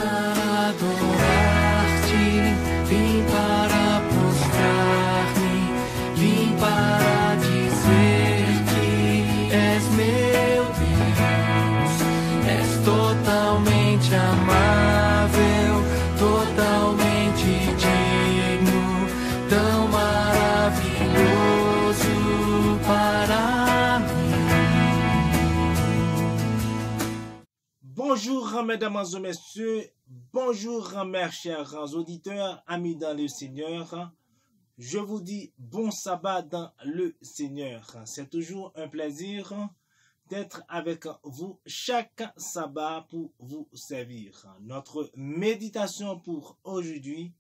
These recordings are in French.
para adorarte, vim para prostrar-me, vim para dizer que és meu Deus, és totalmente amável, totalmente digno, tão maravilhoso para mim. Bonjour mesdames et messieurs, bonjour mes chers auditeurs, amis dans le Seigneur. Je vous dis bon sabbat dans le Seigneur. C'est toujours un plaisir d'être avec vous chaque sabbat pour vous servir. Notre méditation pour aujourd'hui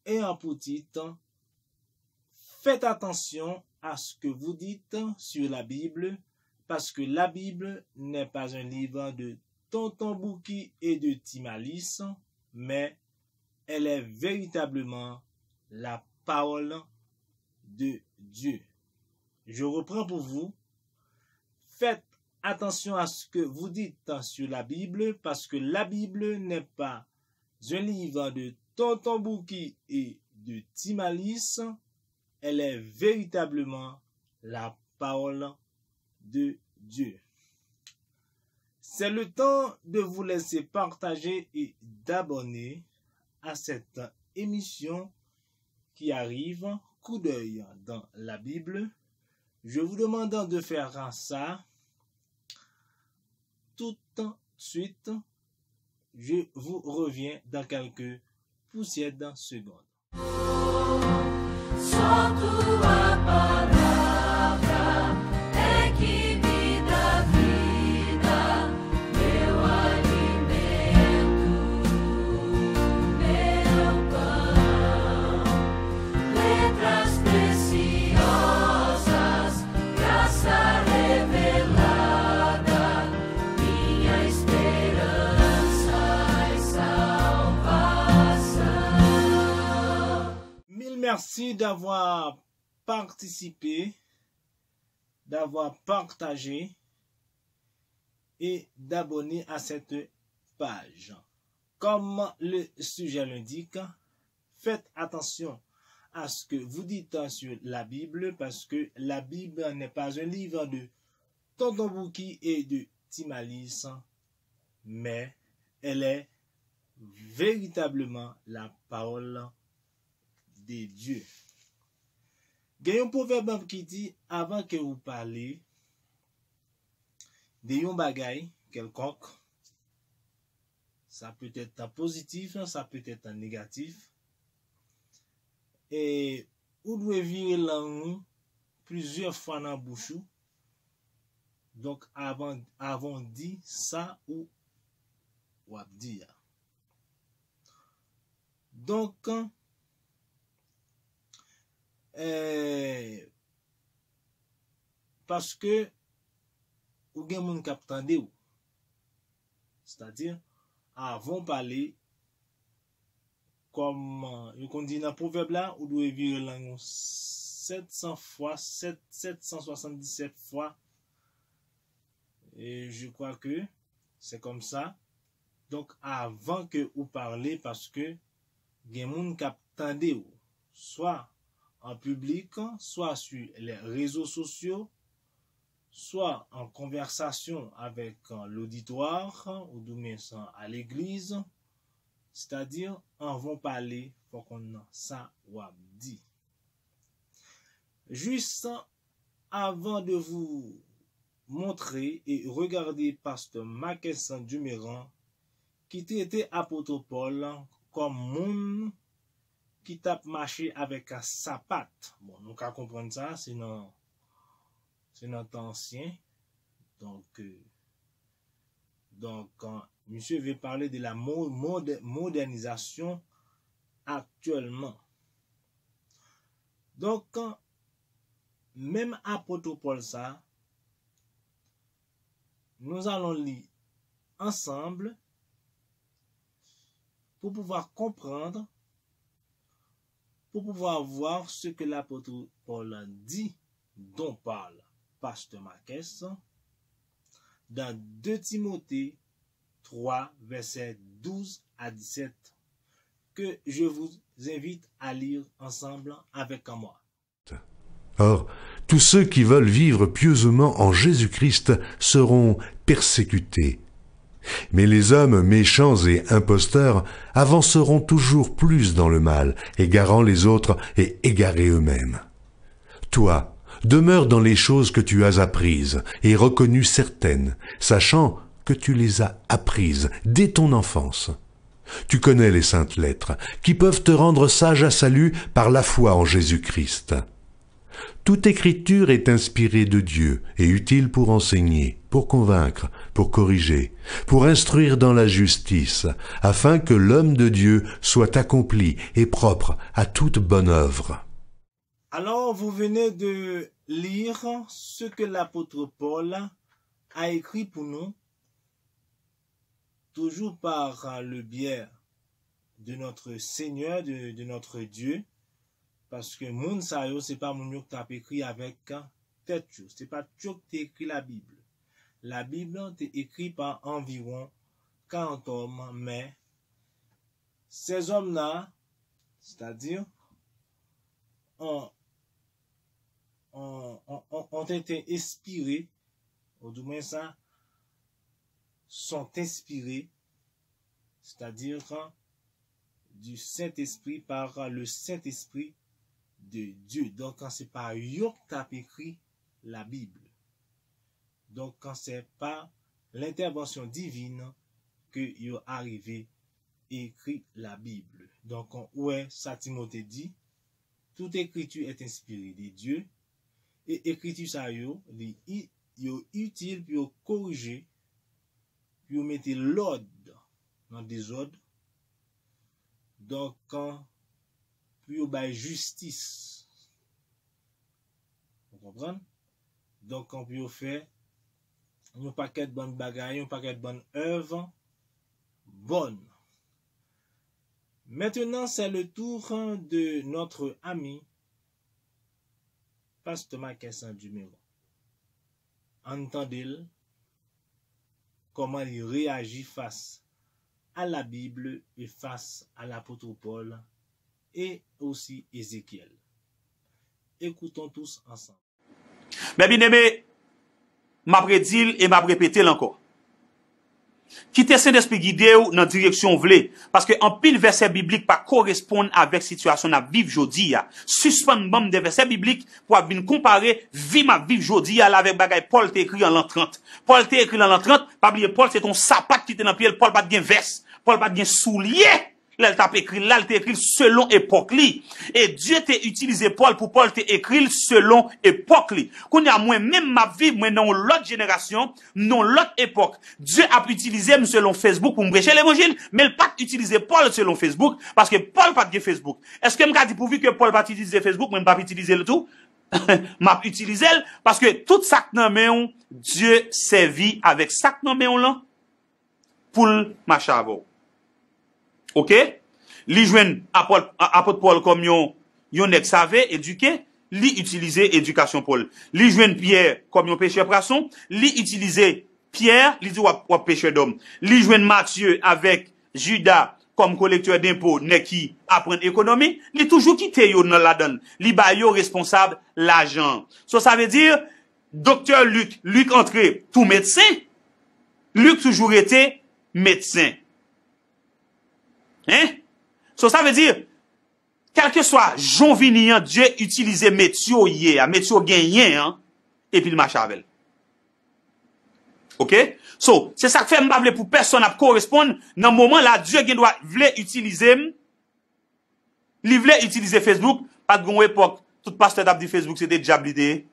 est en pour titre « Faites attention à ce que vous dites sur la Bible, parce que la Bible n'est pas un livre de Tonton Bouki et de Timalis, mais elle est véritablement la parole de Dieu. » Je reprends pour vous. Faites attention à ce que vous dites sur la Bible, parce que la Bible n'est pas un livre de Tonton Bouki et de Timalis, elle est véritablement la parole de Dieu. C'est le temps de vous laisser partager et d'abonner à cette émission qui arrive, coup d'œil dans la Bible. Je vous demande de faire ça tout de suite. Je vous reviens dans quelques poussières de secondes. Só tua palavra é que me dá vida, meu alimento, meu pão, letras preciosas, graça revelada, minha esperança e salvação. Mille merci d'avoir participé, d'avoir partagé et d'abonner à cette page. Comme le sujet l'indique, faites attention à ce que vous dites sur la Bible, parce que la Bible n'est pas un livre de Tonton Bouki et de Timalis, mais elle est véritablement la parole de Dieu. Il y a un proverbe qui dit, avant que vous parlez de yon bagay quelconque, ça peut être positif, ça peut être négatif, et vous devez virer langue plusieurs fois dans la bouche. Donc avant dit ça ou dire. Donc parce que ou gen moun k'ap tande ou, c'est-à-dire avant parler comme on dit dans proverbe là, ou doit virer langue 700 fois, 777 fois, et je crois que c'est comme ça. Donc avant que vous parlez, parce que gen moun k'ap tande ou, soit en public, soit sur les réseaux sociaux, soit en conversation avec l'auditoire ou demain à l'église, c'est-à-dire on va parler pour qu'on a ça ou dit. Juste avant de vous montrer et regarder pasteur Makessan Duméran qui était apôtre Paul comme moun qui tape marché avec un sapat. Bon, nous qu'à comprendre ça, c'est notre ancien. Donc, monsieur veut parler de la modernisation actuellement. Donc, même apôtre Paul ça, nous allons lire ensemble pour pouvoir comprendre, pour pouvoir voir ce que l'apôtre Paul dit, dont parle pasteur Makessan, dans 2 Timothée 3, versets 12 à 17, que je vous invite à lire ensemble avec moi. Or, tous ceux qui veulent vivre pieusement en Jésus-Christ seront persécutés. Mais les hommes méchants et imposteurs avanceront toujours plus dans le mal, égarant les autres et égarés eux-mêmes. Toi, demeure dans les choses que tu as apprises et reconnues certaines, sachant que tu les as apprises dès ton enfance. Tu connais les saintes lettres, qui peuvent te rendre sage à salut par la foi en Jésus-Christ. Toute écriture est inspirée de Dieu et utile pour enseigner, pour convaincre, pour corriger, pour instruire dans la justice, afin que l'homme de Dieu soit accompli et propre à toute bonne œuvre. Alors, vous venez de lire ce que l'apôtre Paul a écrit pour nous, toujours par le biais de notre Seigneur, de notre Dieu, parce que moun sa yo, c'est pas moun yo qui t'a écrit avec tête, c'est pas tout qui écrit la Bible. La Bible est écrite par environ 40 hommes, mais ces hommes-là, c'est-à-dire, ont été inspirés, ou du moins ça, sont inspirés, c'est-à-dire du Saint-Esprit par le Saint-Esprit de Dieu. Donc, quand c'est pas yo qui t'a écrit la Bible, donc quand c'est pas l'intervention divine que yo arrivé écrit la Bible. Donc, ouais, ça Timothée dit, toute écriture est inspirée de Dieu, et écriture ça yo utile pour corriger, pour mettre l'ordre dans des ordres. Donc, pour faire justice. Vous comprenez? Donc, on peut faire un paquet de bonnes bagailles, un paquet de bonnes œuvres bonnes. Maintenant, c'est le tour de notre ami, Pasteur Michael Saint-Dumero. Entendez-le comment il réagit face à la Bible et face à l'apôtre Paul et aussi Ézéchiel. Écoutons tous ensemble. Mais bien aimé, m'a prédit et m'a répété encore. Quittez Saint-Esprit guidé ou dans direction vle, parce que en pile verset biblique pas correspondent avec situation n'a vivre jodi a. Suspend bam des versets bibliques pour venir comparer vie ma vivre jodi a avec bagay Paul t'écrit en l'an 30. Paul t'écrit en l'an 30, pas oublier Paul c'est ton sapat qui était dans pied, Paul pas de veste, Paul pas de soulier. Là, t'a écrit selon époque li. Et Dieu t'a utilisé Paul pour Paul t'a écrit selon époque li. Qu'on y a moi même ma vie, moi dans l'autre génération, dans l'autre époque. Dieu a utilisé selon Facebook pour me prêcher l'évangile, mais il pas utilisé Paul selon Facebook parce que Paul pas de Facebook. Est-ce que m'a dit pourvu que Paul pas utiliser Facebook, moi pas utiliser le tout? M'a utilisé parce que tout ça que nan Dieu servi avec ça que nan là pour marcher avec. OK? Li jwen apôtre Paul comme yon nèg savait éduqué, li utiliser éducation Paul. Li jwen Pierre comme yon pêcheur poisson, li utiliser Pierre, li dit ou pêcheur d'homme. Li jwen Matthieu avec Judas comme collecteur d'impôts, nèg qui apprend économie, li toujours quitté yo dans la donne. Li ba yo responsable l'argent. So ça veut dire docteur Luc entré tout médecin, Luc toujours été médecin. Hein? So ça veut dire, quel que soit Jean Vinian, Dieu utilise métier gagné, hein, et puis il marche avec. OK? So, c'est ça que fait m'bavle pour personne à correspondre. Dans le moment là, Dieu doit utiliser Facebook, pas de grande époque, tout pasteur t'a dit Facebook, c'était déjà blidé.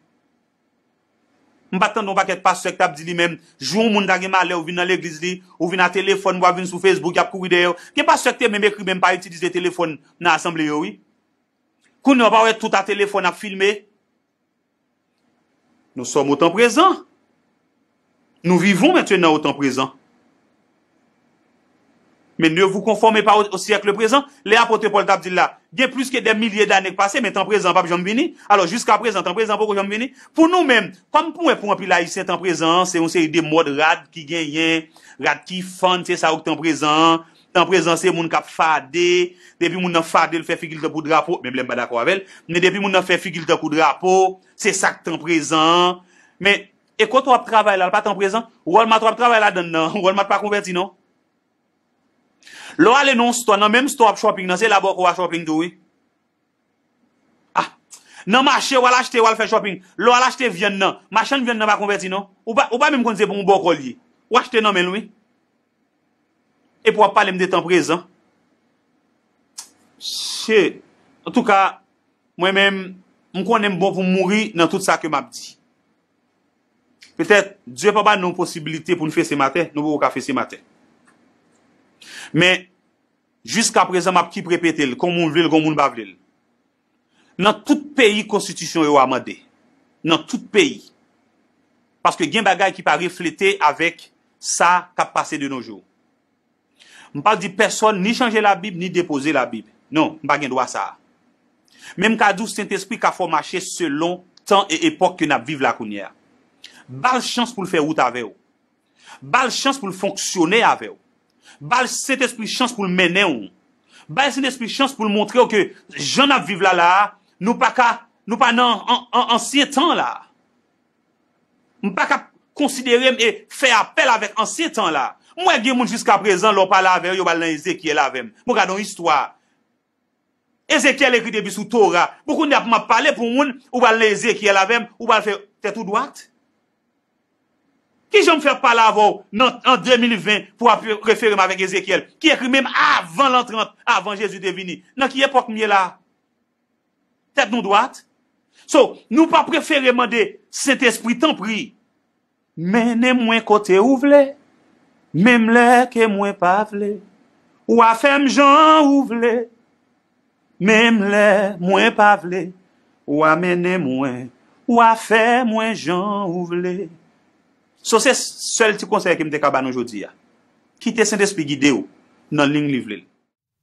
M'pattend non paquet pasteur qui t'a dit lui-même, jour moun t'a gen malheur ou vinn dans l'église li, ou vinn à téléphone, ou vinn sur Facebook, y a courir derrière. Qui pasteur qui même écrit même pas utiliser téléphone dans l'assemblée oui. Qu'on n'a pas tout à téléphone à filmer. Nous sommes au temps présent. Nous vivons maintenant au temps présent. Mais ne vous conformez pas au siècle présent. Les apôtres Paul t'a dit là, il y a plus que des milliers d'années passées, mais temps présent, pas jamais venu. Alors, jusqu'à présent, temps présent, pas jamais venu. Pour nous-mêmes, comme pour un pile haïtien, temps présent, c'est une série de modes rad qui gagnent, rad qui font, c'est ça, au temps présent. Temps présent, c'est moun k'ap fade. Depuis moun nan fade, il fait figure de coup de drapeau. Même, pas d'accord avec elle. Mais depuis moun nan fait figure de coup de drapeau, c'est ça que temps présent. Mais, et quand tu travailles là, pas temps présent, Walmart tu travailles là dedans, Walmart pas converti, non? L'on allait non store, non même store shopping, non c'est là-bas qu'on va shopping tout, oui. Ah, non marché, ou acheter, ou faire shopping. L'on allait acheter viande, non. Machin viande, non pas converti, non? Ou pas même qu'on c'est pour un bon collier. Ou acheter, non, mais oui. Et pour parler de temps présent. C'est, en tout cas, moi-même, je connais bon pour mourir dans tout ça que m'a dit. Peut-être, Dieu n'a pas de possibilité pour nous faire ce matin, nous pouvons pas faire ce matin. Mais, jusqu'à présent, m'a petit répéter, comme on veut, comme on va vouloir. Dans tout pays, constitution est amendée. Dans tout pays. Parce que il y a des bagages qui pas refléter avec ça qui a passé de nos jours. Je ne parle de personne ni changer la Bible, ni déposer la Bible. Non, je ne parle pas de ça. Même quand le Saint-Esprit qui faut marcher selon temps et époque que nous vivons la counière. Bal chance pour le faire route avec vous. Bal chance pour le fonctionner avec vous. Bal Saint-Esprit chance pour le mener ou. Bal Saint-Esprit chance pour le montrer que j'en a vivre là, nous pas dans ancien temps là. Nous pas qu'à considérer et faire appel avec ancien temps là. Moi, il y a des gens jusqu'à présent, l'on parle avec eux, ils parlent dans Ézéchiel avec eux. Moi, regardons l'histoire. Ézéchiel écrit depuis sous Torah. Beaucoup n'a pas parlé pour moun, ou parle dans Ézéchiel avec eux, ou parle faire tête tout droite. Qui j'aime faire parler avant, en 2020, pour référer avec Ézéchiel, qui écrit même avant l'entrée, avant Jésus de venir. Dans qui époque mieux là? Tête nous droite. So, nous pas préférer demander Saint-Esprit tant pris. Menez-moi côté où vle. Même là que moi pas vle. Ou a fait Jean ou vle. Même là, moi pas vle. Ou a mené moi. Ou a fait moi Jean ou vle. So, c'est seul petit conseil que me te caban aujourd'hui. Quittez Saint-Esprit guidé ou dans ligne livre.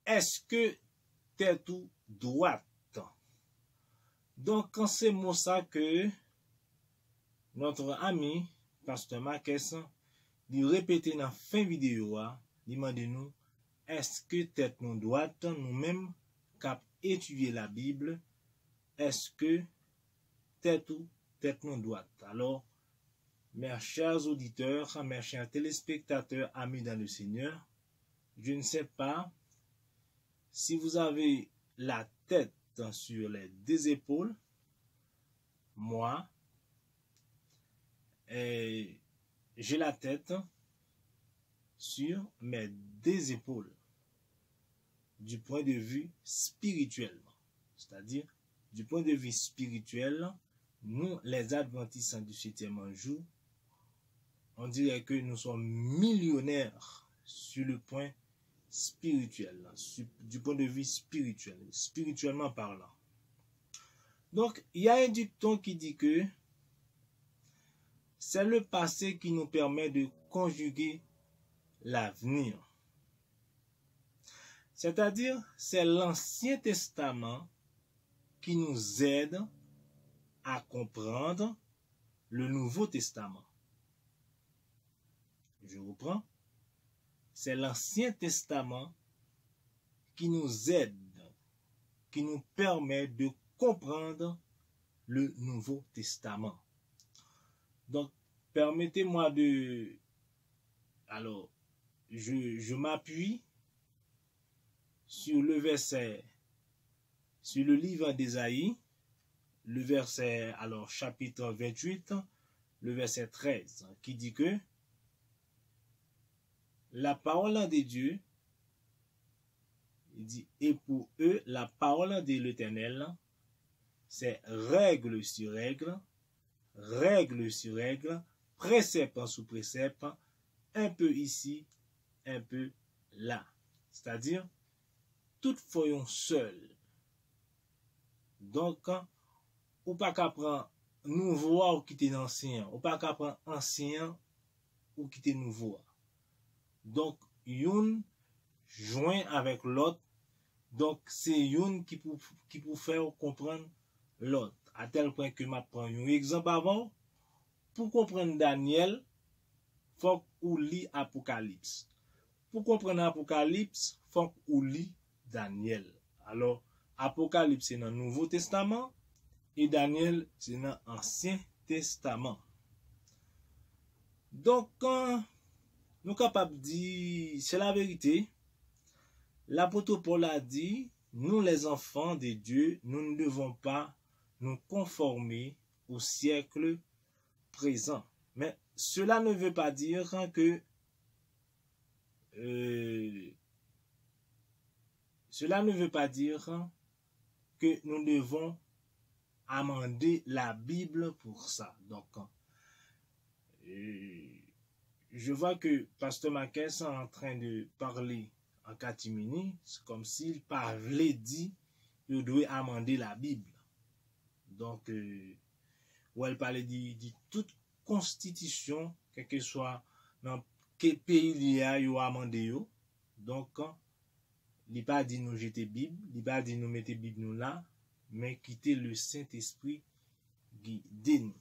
Est-ce que t'es tout droite? Donc, quand c'est mon ça que notre ami, Pasteur Marques, lui répéter dans la fin vidéo, il demande nous, est-ce que tête nous droite, nous-mêmes, cap étudier la Bible, est-ce que tête nous droite? Alors, mes chers auditeurs, mes chers téléspectateurs, amis dans le Seigneur, je ne sais pas si vous avez la tête sur les deux épaules. Moi, j'ai la tête sur mes deux épaules du point de vue spirituel. C'est-à-dire, du point de vue spirituel, nous, les adventistes du 7e jour, on dirait que nous sommes millionnaires sur le point spirituel, du point de vue spirituel, spirituellement parlant. Donc, il y a un dicton qui dit que c'est le passé qui nous permet de conjuguer l'avenir. C'est-à-dire, c'est l'Ancien Testament qui nous aide à comprendre le Nouveau Testament. Je reprends. C'est l'Ancien Testament qui nous aide, qui nous permet de comprendre le Nouveau Testament. Donc, permettez-moi de... Alors, je m'appuie sur le verset, sur le livre d'Ésaïe, le verset, alors, chapitre 28, le verset 13, qui dit que la parole de Dieu, il dit, et pour eux, la parole de l'Éternel, c'est règle sur règle, règle sur règle, précepte sous précepte, un peu ici, un peu là. C'est-à-dire, toutes foyons seules. Donc, ou pas qu'à prendre nouveau ou quitter ancien, ou pas qu'à prendre ancien ou quitter nouveau. Donc, yon joint avec l'autre. Donc, c'est une qui pour faire comprendre l'autre. À tel point que je prends un exemple avant. Pour comprendre Daniel, il faut qu'on lit Apocalypse. Pour comprendre Apocalypse, il faut qu'on lit Daniel. Alors, Apocalypse, c'est dans le Nouveau Testament et Daniel, c'est dans l'Ancien Testament. Donc, nous sommes capables de dire, c'est la vérité. L'apôtre Paul a dit, nous les enfants de Dieu, nous ne devons pas nous conformer au siècle présent. Mais cela ne veut pas dire que nous devons amender la Bible pour ça. Donc, je vois que Pasteur Marquez est en train de parler en catimini, c'est comme s'il parlait dit qu'il doit amender la Bible. Donc, où elle parlait de toute constitution, quel que soit dans quel pays il y a amendé. Donc, il n'est pas dit nous jeter Bible, il n'est pas dit nous mettre Bible nous là, mais quitter le Saint-Esprit guider nous.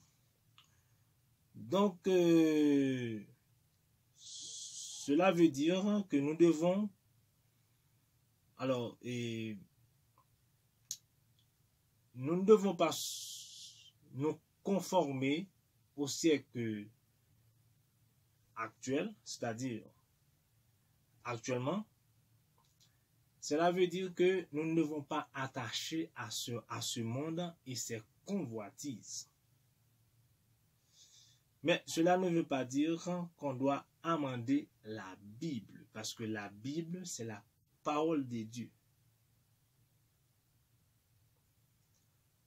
Donc, cela veut dire que nous devons, alors, nous ne devons pas nous conformer au siècle actuel, c'est-à-dire actuellement. Cela veut dire que nous ne devons pas attacher à ce monde et ses convoitises. Mais cela ne veut pas dire qu'on doit amender la Bible, parce que la Bible, c'est la parole de Dieu.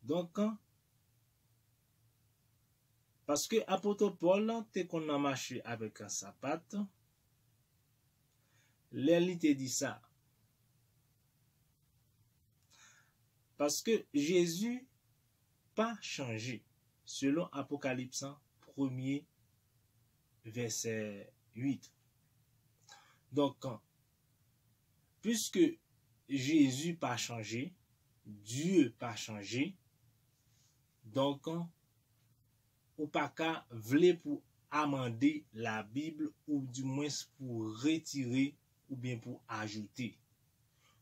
Donc, parce que apôtre Paul, dès qu'on a marché avec un sapat, il te dit ça. Parce que Jésus pas changé, selon Apocalypse 1er, verset 8. Donc, puisque Jésus pas changé, Dieu pas changé, donc, ou pas qu'à vle pour amender la Bible, ou du moins pour retirer, ou bien pour ajouter.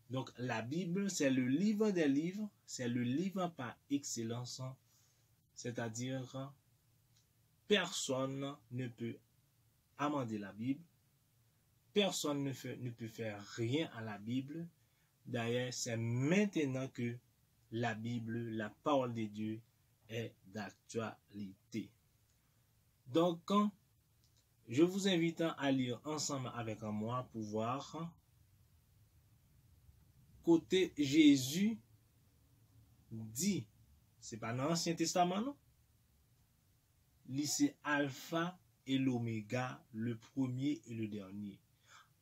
Donc, la Bible, c'est le livre des livres, c'est le livre par excellence, c'est-à-dire, personne ne peut amender la Bible, personne ne peut faire rien à la Bible. D'ailleurs, c'est maintenant que la Bible, la parole de Dieu, est d'actualité. Donc, je vous invite à lire ensemble avec moi pour voir côté Jésus dit, c'est pas dans l'Ancien Testament, non? C'est Alpha et l'Oméga, le premier et le dernier.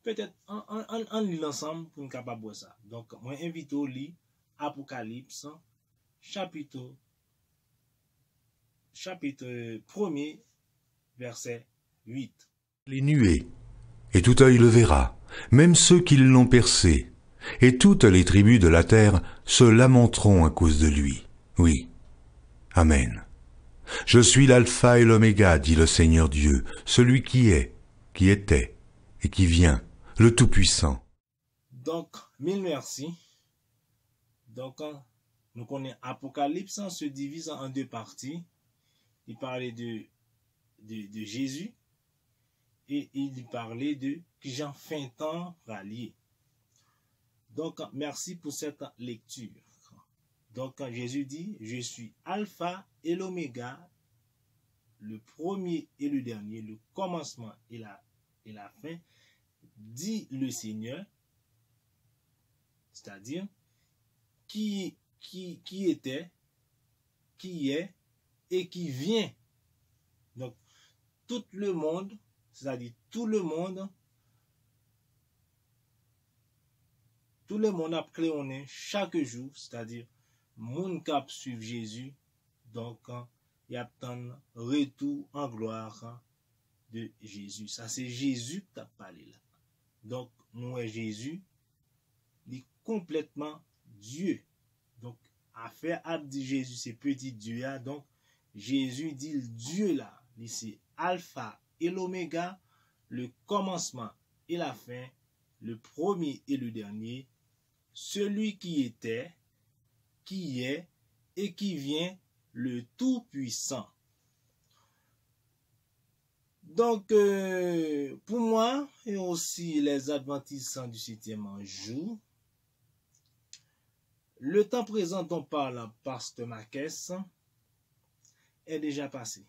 Peut-être on lit l'ensemble pour nous capable de ça. Donc, moi invite au lit Apocalypse, chapitre 1er, verset 8. Les nuées, et tout œil le verra, même ceux qui l'ont percé, et toutes les tribus de la terre se lamenteront à cause de lui. Oui. Amen. Je suis l'alpha et l'oméga, dit le Seigneur Dieu, celui qui est, qui était, et qui vient, le Tout-Puissant. Donc, mille merci. Donc, nous connaissons Apocalypse, se divise en deux parties. Il parlait de Jésus et il parlait de Jean fin temps rallié. Donc, merci pour cette lecture. Donc, Jésus dit, je suis Alpha et l'Oméga, le premier et le dernier, le commencement et la fin, dit le Seigneur, c'est-à-dire qui était, qui est et qui vient. Donc, tout le monde, c'est-à-dire tout le monde a créé chaque jour, c'est-à-dire moun kap suivre Jésus, donc il y a un retour en gloire de Jésus. Ça c'est Jésus qui a parlé là. Donc nous est Jésus il est complètement Dieu. Donc, affaire a dit Jésus, c'est petit Dieu là. Donc, Jésus dit Dieu là. C'est Alpha et l'Oméga, le commencement et la fin, le premier et le dernier, celui qui était, qui est et qui vient, le Tout-Puissant. Donc, pour moi, et aussi les adventistes du 7e jour, le temps présent dont parle Pasteur Marques est déjà passé.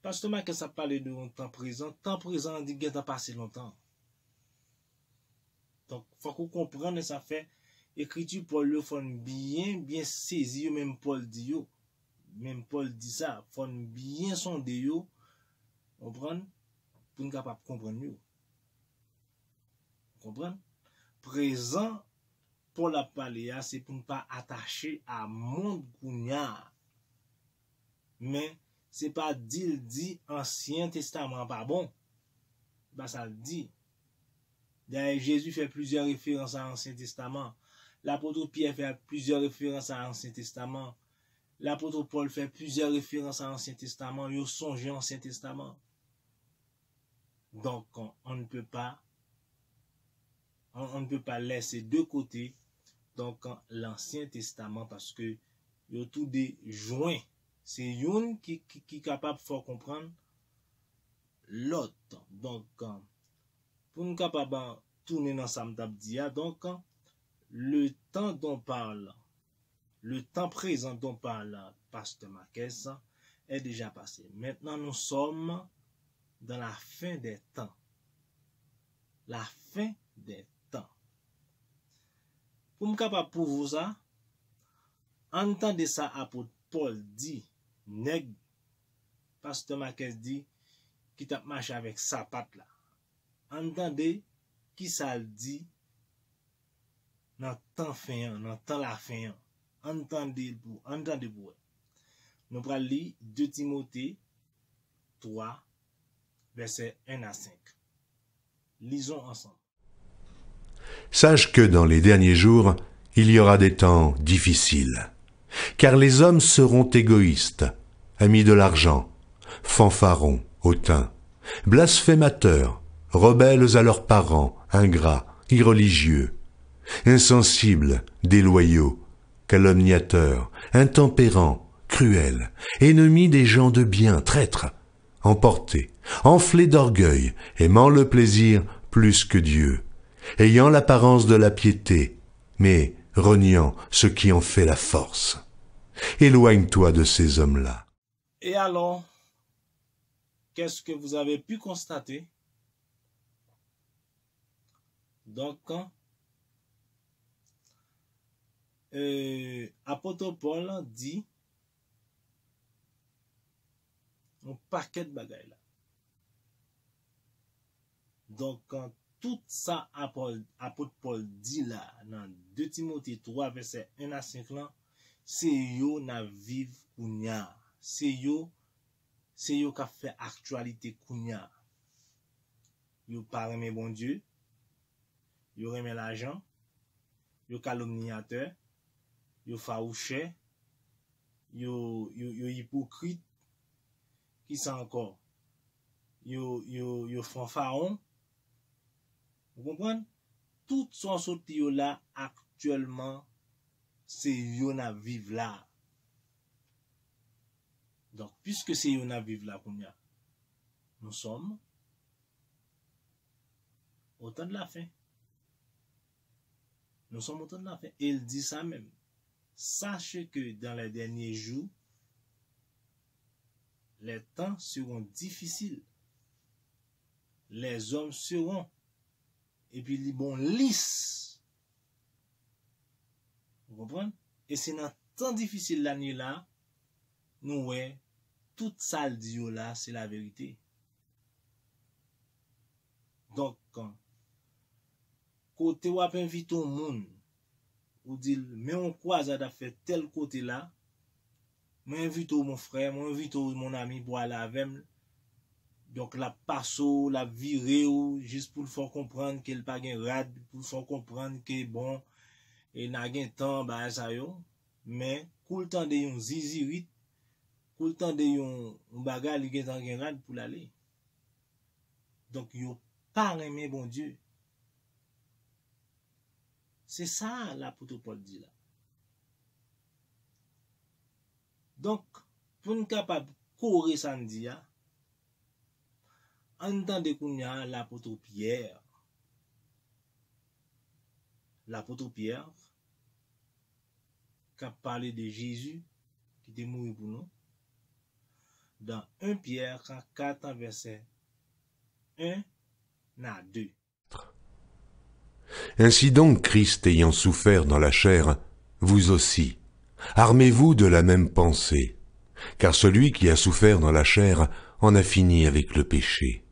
Pasteur Marques a parlé de un temps présent. Temps présent, on dit qu'il a passé longtemps. Donc, il faut qu'on comprenne, ça fait écriture Paul le faut bien saisir, même Paul dit yo. Même Paul dit ça, faut bien sonder yo, comprendre pour nous capable comprendre yo. Comprendre? Présent Paul a parlé c'est pour ne pas attacher à monde kounya. Mais c'est pas dit Ancien Testament pas bon. Bah ça le dit. D'ailleurs, Jésus fait plusieurs références à l'Ancien Testament. L'apôtre Pierre fait plusieurs références à l'Ancien Testament. L'apôtre Paul fait plusieurs références à l'Ancien Testament. Ils songent à l'Ancien Testament. Donc, on ne peut pas laisser de côté donc l'Ancien Testament parce que ils ont tout des joints. C'est une qui est capable de faire comprendre l'autre. Donc, pour nous capable de tourner dans sa m'tabdia, donc le temps dont parle, le temps présent dont parle Pasteur Marques est déjà passé. Maintenant, nous sommes dans la fin des temps. La fin des temps. Pour me capable pour vous ça, entendez ça apôtre Paul dit, nèg, Pasteur Marques dit, qui t'a marché avec sa patte là. Entendez qui ça le dit dans temps fin, dans temps la fin. Entendez pour. Nous allons lire 2 Timothée 3, versets 1 à 5. Lisons ensemble. Sache que dans les derniers jours, il y aura des temps difficiles. Car les hommes seront égoïstes, amis de l'argent, fanfarons, hautains, blasphémateurs, rebelles à leurs parents, ingrats, irreligieux, insensibles, déloyaux, calomniateurs, intempérants, cruels, ennemis des gens de bien, traîtres, emportés, enflés d'orgueil, aimant le plaisir plus que Dieu, ayant l'apparence de la piété, mais reniant ce qui en fait la force. Éloigne-toi de ces hommes-là. Et alors, qu'est-ce que vous avez pu constater? Donc, apôtre Paul dit un paquet de bagailles là. Donc, quand tout ça apôtre Paul dit là, dans 2 Timothée 3, verset 1 à 5 là, c'est yo na vive kounya. C'est yo qui fait actualité kounya. Yo pas aimer bon Dieu, yo aimer l'argent, yo calomniateur, yo farouché, yo hypocrite, qui ça encore? Yo fanfaron. Vous comprenez? Tout son sorti là actuellement, c'est yo na vive là. Donc, puisque c'est yo na vive là, nous sommes au temps de la fin. Nous sommes au temps de la fin. Et il dit ça même. Sachez que dans les derniers jours, les temps seront difficiles. Les hommes seront, et puis les bons lisses. Vous comprenez? Et c'est dans temps difficile l'année là, nous ouais, toute ça le dit là, c'est la vérité. Donc, côté ou ap invite au monde, ou dit, mais on croise à faire tel côté là, moi invite mon frère, moi invite mon ami pour aller avec moi, Donc la passe ou la virée ou juste pour le faire comprendre qu'il pas gen rad, pour le faire comprendre que bon et n'a gen temps ba ça yo, mais tout le temps de yon zizirit, tout le temps de yon bagay li gen rad pour l'aller. Donc yo pas aimer bon Dieu. C'est ça l'apôtre Paul dit là. Donc pour nous capable courir ça dit a, entendez qu'on y a l'apôtre Pierre. L'apôtre Pierre qui a parlé de Jésus qui était mort pour nous. Dans 1 Pierre 4 verset 1 à 2. Ainsi donc, Christ ayant souffert dans la chair, vous aussi, armez-vous de la même pensée, car celui qui a souffert dans la chair en a fini avec le péché,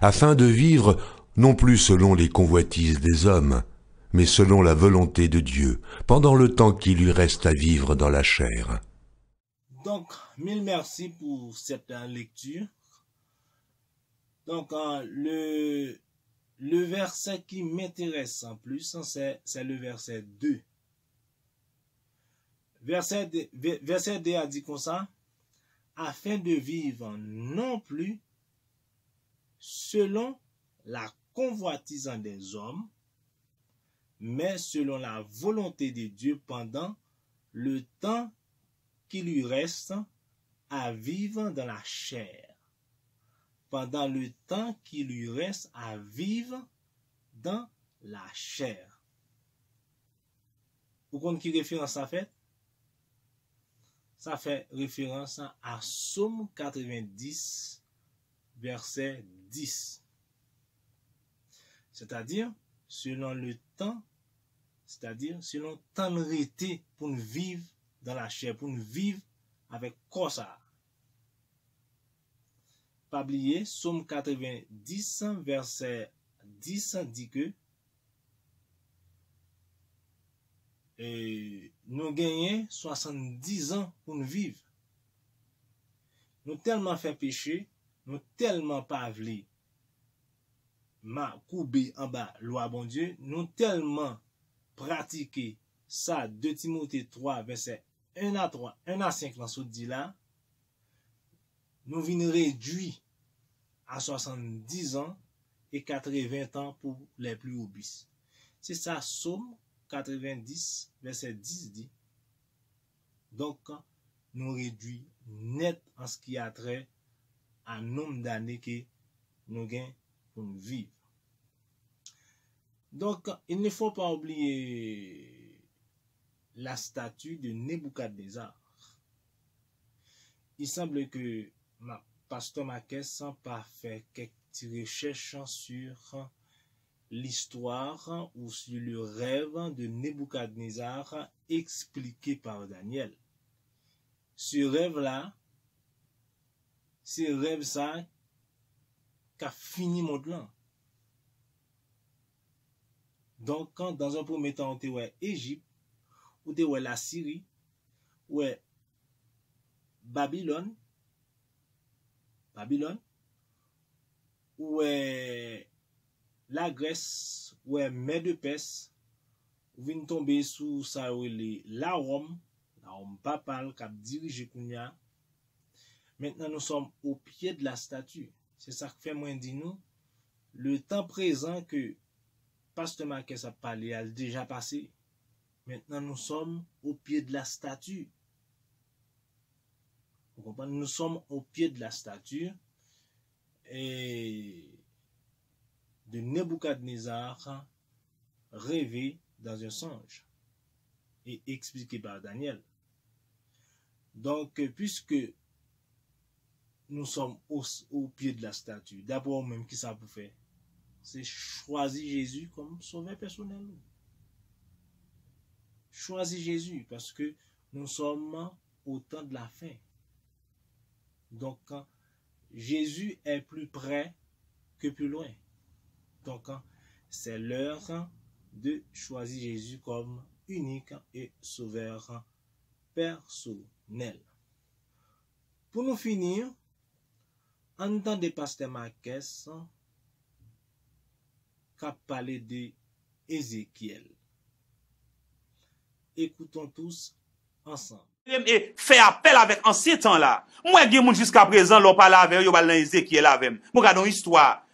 afin de vivre non plus selon les convoitises des hommes, mais selon la volonté de Dieu, pendant le temps qui lui reste à vivre dans la chair. Donc, mille merci pour cette lecture. Donc, le verset qui m'intéresse en plus, c'est le verset 2. Verset 2 a dit comme ça, afin de vivre non plus selon la convoitise des hommes, mais selon la volonté de Dieu pendant le temps qui lui reste à vivre dans la chair. Pendant le temps qui lui reste à vivre dans la chair. Vous comprenez qui référence ça fait? Ça fait référence à Psaume 90, verset 10. C'est-à-dire, selon le temps, c'est-à-dire selon le temps de rété pour nous vivre dans la chair, pour nous vivre avec quoi ça. Pas oublier, Psaume 90, verset 10 dit que nous gagnons 70 ans pour nous vivre. Nous tellement fait péché, nous tellement pas voulu ma couper en bas loi bon Dieu, nous tellement pratiqué ça 2 Timothée 3 verset 1 à 3, 1 à 5 dans ce dit là, nous venons réduire à 70 ans et 80 ans pour les plus obéis. C'est ça, Psaume 90, verset 10 dit. Donc, nous réduisons net en ce qui a trait à nombre d'années que nous gagnons pour nous vivre. Donc, il ne faut pas oublier la statue de Nebuchadnezzar. Il semble que Pasteur Marquez n'a pas fait quelques recherches sur l'histoire ou sur le rêve de Nebuchadnezzar expliqué par Daniel. Ce rêve-là, c'est le rêve ça qui a fini mon plan. Donc, quand dans un premier temps, on était Égypte, ou était la Syrie, ou Babylone, ou la Grèce, ou mer de Perse, ou vient tomber sous ça, la Rome papale qui a dirigé Kounia. Maintenant, nous sommes au pied de la statue. C'est ça que fait moi dit nous. Le temps présent que Pasteur Marquez a parlé a déjà passé. Maintenant, nous sommes au pied de la statue. Vous comprenez? Nous sommes au pied de la statue et de Nebuchadnezzar rêvé dans un songe et expliqué par Daniel. Donc, puisque nous sommes au pied de la statue, d'abord même, qui ça pour faire? C'est choisir Jésus comme sauveur personnel. Choisir Jésus parce que nous sommes au temps de la fin. Donc, Jésus est plus près que plus loin. Donc, c'est l'heure de choisir Jésus comme unique et sauveur personnel. Pour nous finir, en temps de pasteur Marques, qui a parlé de Ézéchiel. Écoutons tous ensemble. Et fait appel avec ancien temps là. Moi, gen moun jusqu'à présent, l'on parle avec yo parle dans Ézéchiel avec. Moi, regardons histoire.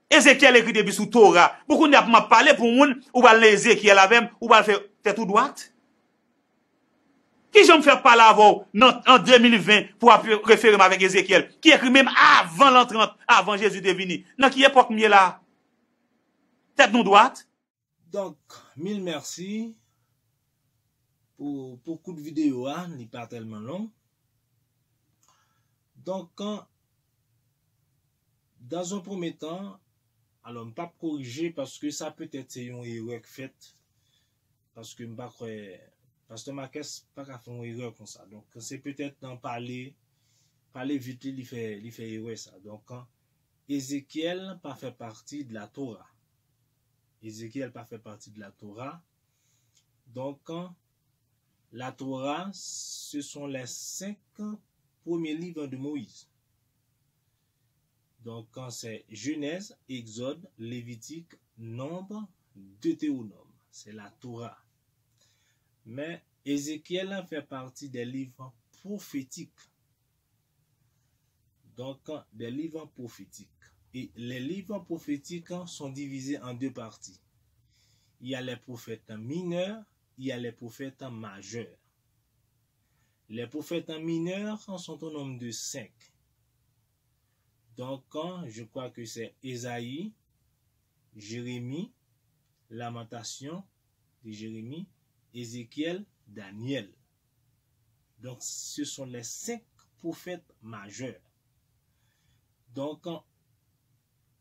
Ézéchiel écrit depuis sous Torah. Beaucoup n'a pas parlé pour moun ou parle dans Ézéchiel avec ou parle faire tête tout droite. Qui j'aime faire parler avant en 2020 pour référer avec Ézéchiel qui écrit même avant l'entrée avant Jésus de venir. Dans qui époque mieux là? Tête nous droite. Donc, mille merci pour coup de vidéo, n'est pas tellement long. Donc, dans un premier temps, alors, je ne vais pas corriger parce que ça peut être une erreur faite. Parce que je ne vais pas croire. Pasteur Marques pas qu'à faire une erreur comme ça. Donc, c'est peut-être d'en parler vite, il fait erreur ça. Donc, Ézéchiel pas fait partie de la Torah. Ézéchiel pas fait partie de la Torah. Donc, la Torah, ce sont les 5 premiers livres de Moïse. Donc, c'est Genèse, Exode, Lévitique, Nombre, Deutéronome. C'est la Torah. Mais Ézéchiel fait partie des livres prophétiques. Donc, des livres prophétiques. Et les livres prophétiques sont divisés en 2 parties. Il y a les prophètes mineurs, il y a les prophètes majeurs. Les prophètes mineurs sont au nombre de 5. Donc, je crois que c'est Ésaïe, Jérémie, Lamentation de Jérémie, Ézéchiel, Daniel. Donc, ce sont les 5 prophètes majeurs. Donc,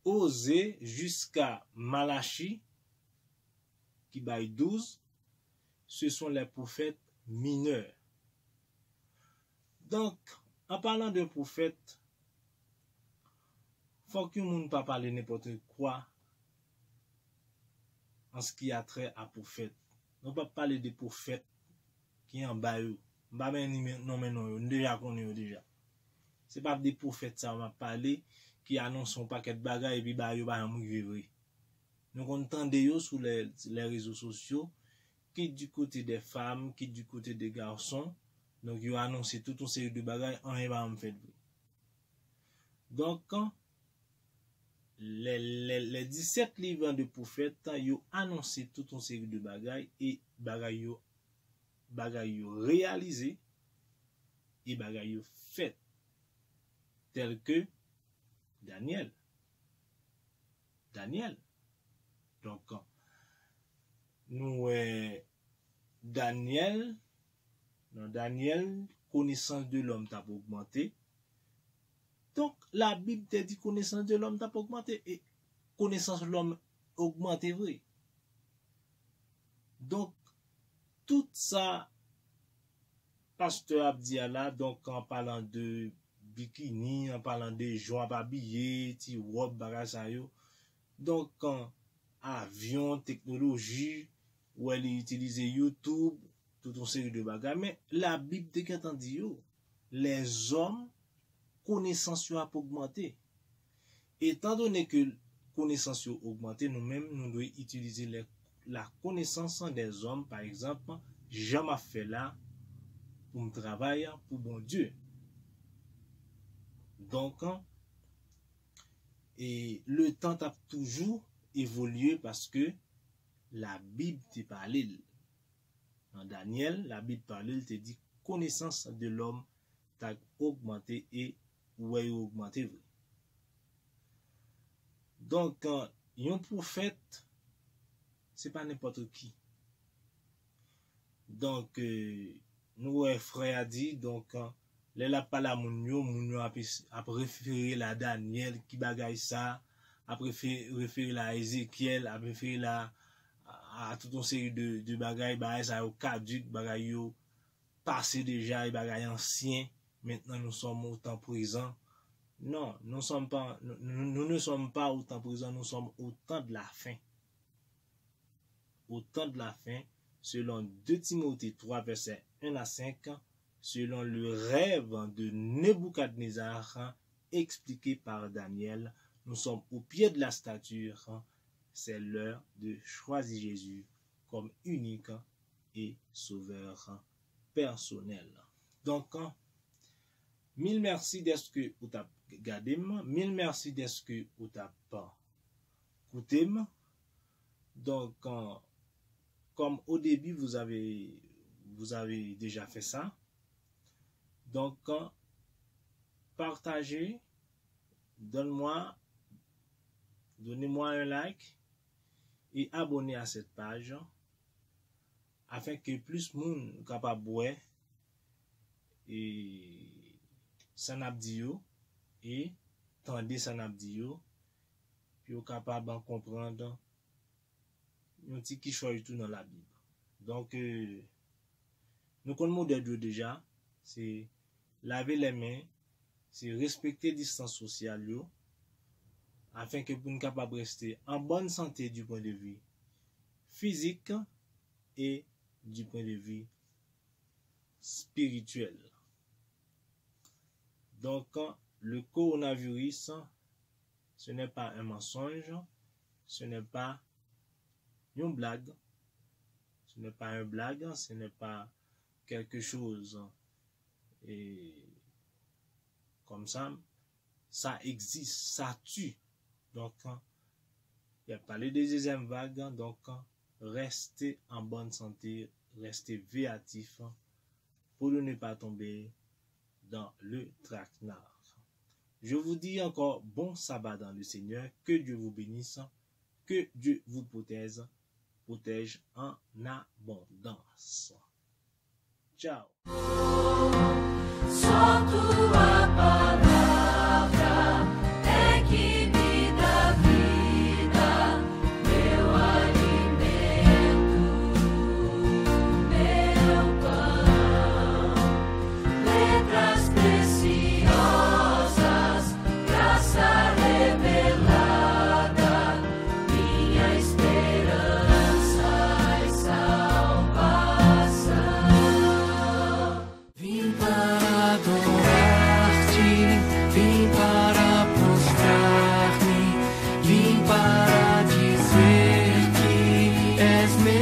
Osée jusqu'à Malachie, qui baille 12, ce sont les prophètes mineurs. Donc, en parlant de prophètes, faut que moun pas parler n'importe quoi en ce qui a trait à prophète. On pas parler de prophètes qui en bas eux. Pas non, déjà connaît déjà. C'est pas des prophètes ça on va parler qui annoncent un paquet de bagages et puis bah yo pas vrai. Donc on entend yo sur les réseaux sociaux qui du côté des femmes, qui du côté des garçons. Donc yo annoncé toute une série de bagages en va en fait. Donc les 17 livres de prophètes, ils annoncé toute une série de bagailles et bagailles réalisés et bagailles faites tels que Daniel. Donc, nous, Daniel, connaissance de l'homme t'a augmenté. Donc, la Bible te dit connaissance de l'homme t'a augmenté et connaissance de l'homme augmenté vrai. Donc, tout ça, pasteur Abdiala, donc en parlant de bikini, en parlant de gens habillés, ti robe, bagage yo. Donc, avion, technologie, où elle utilise YouTube, toute une série de bagages. Mais la Bible te dit yo, les hommes connaissance a augmenté. Étant donné que connaissance a augmenté, nous-mêmes, nous devons utiliser la connaissance des hommes, par exemple, jamais fait là pour me travailler pour bon Dieu. Donc, et le temps a toujours évolué parce que la Bible te parle. Dans Daniel, la Bible parle, te dit connaissance de l'homme t'a augmenté et ouais augmenté. Donc, un prophète, c'est pas n'importe qui. Donc, nous, frère a dit, donc, les la pas la moun a préféré la Daniel qui bagaille ça, a préféré la Ézéchiel, a préféré la à toute une série de bagaille ça au caduc, bagaille yo passé déjà, et bagaille ancien. Maintenant, nous sommes au temps présent. Non, nous ne sommes pas au temps présent, nous sommes au temps de la fin. Au temps de la fin, selon 2 Timothée 3, versets 1 à 5, selon le rêve de Nebuchadnezzar, expliqué par Daniel. Nous sommes au pied de la stature. C'est l'heure de choisir Jésus comme unique et sauveur personnel. Donc, mille merci d'être que vous avez regardé, mille merci d'être que vous avez écouté. Donc, comme au début, vous avez déjà fait ça. Donc, partagez, donnez-moi un like et abonnez à cette page afin que plus de monde capable voir et sanabdio et tendez sanabdio puis vous capable de comprendre un petit qui change tout dans la Bible. Donc nous connaissons le modèle de déjà, c'est laver les mains, c'est respecter distance sociale afin que vous soyez capable de rester en bonne santé du point de vue physique et du point de vue spirituel. Donc, le coronavirus, ce n'est pas un mensonge, ce n'est pas une blague, ce n'est pas une blague, ce n'est pas quelque chose et comme ça existe, ça tue. Donc, il y a parlé de deuxième vague, donc restez en bonne santé, restez véatifs pour ne pas tomber dans le traquenard. Je vous dis encore bon sabbat dans le Seigneur, que Dieu vous bénisse, que Dieu vous protège en abondance. Ciao. Só tua palavra é que me dá vida, meu alimento, meu pão, letras preciosas, graça revelada, minha esperança e salvação. Vim para adorar-te, vim para prostrar-me, vim para dizer que és meu.